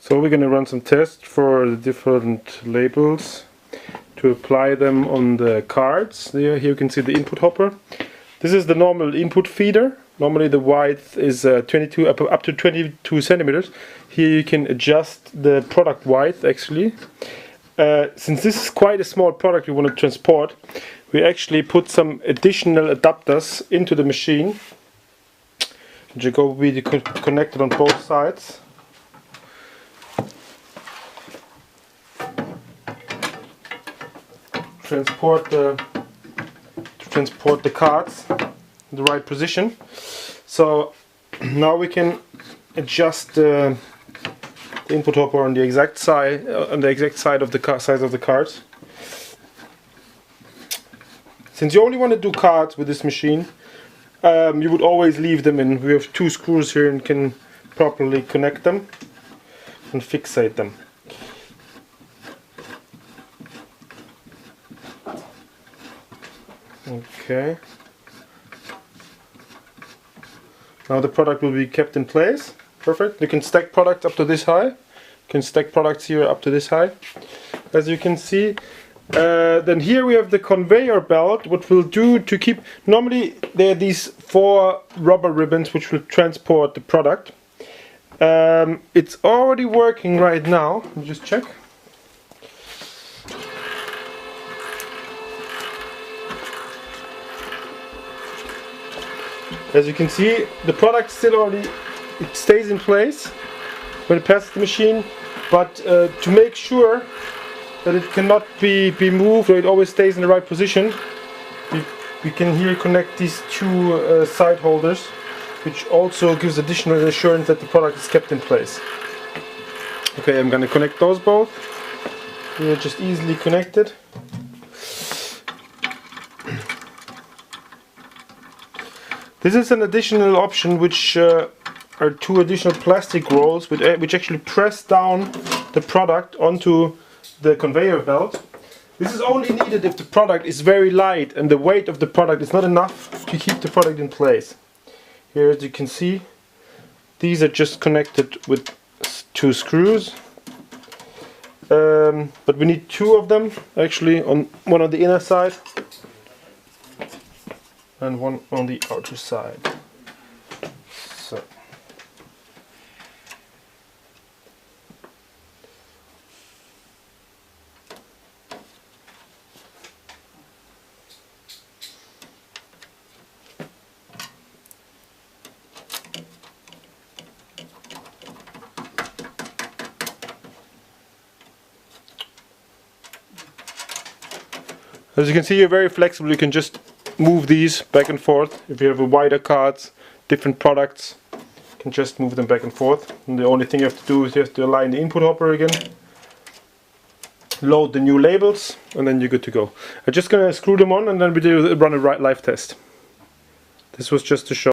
So we're going to run some tests for the different labels to apply them on the cards. Here you can see the input hopper. This is the normal input feeder. Normally the width is 22 up to 22 centimeters. Here you can adjust the product width actually. Since this is quite a small product we want to transport, we actually put some additional adapters into the machine, which will be connected on both sides. Transport the cards in the right position. So now we can adjust the input hopper on the exact side of the size of the cards. Since you only want to do cards with this machine, you would always leave them in. We have 2 screws here and can properly connect them and fixate them. Okay. Now the product will be kept in place. Perfect. You can stack products up to this high. You can stack products here up to this high, as you can see. Then here we have the conveyor belt. What we'll do to keep, normally there are these 4 rubber ribbons which will transport the product. It's already working right now. Let me just check. As you can see, the product still it stays in place when it passes the machine, but to make sure that it cannot be moved, or it always stays in the right position, we can here connect these 2 side holders, which also gives additional assurance that the product is kept in place. Okay, I'm going to connect those both. They're just easily connected. This is an additional option, which are 2 additional plastic rolls which actually press down the product onto the conveyor belt. This is only needed if the product is very light and the weight of the product is not enough to keep the product in place. Here, as you can see, these are just connected with 2 screws. But we need 2 of them actually, one on the inner side and one on the outer side. So. As you can see, you're very flexible. You can just move these back and forth. If you have a wider cards, different products, you can just move them back and forth. And the only thing you have to do is you have to align the input hopper again, load the new labels, and then you're good to go. I'm just gonna screw them on and then we run a live test. This was just to show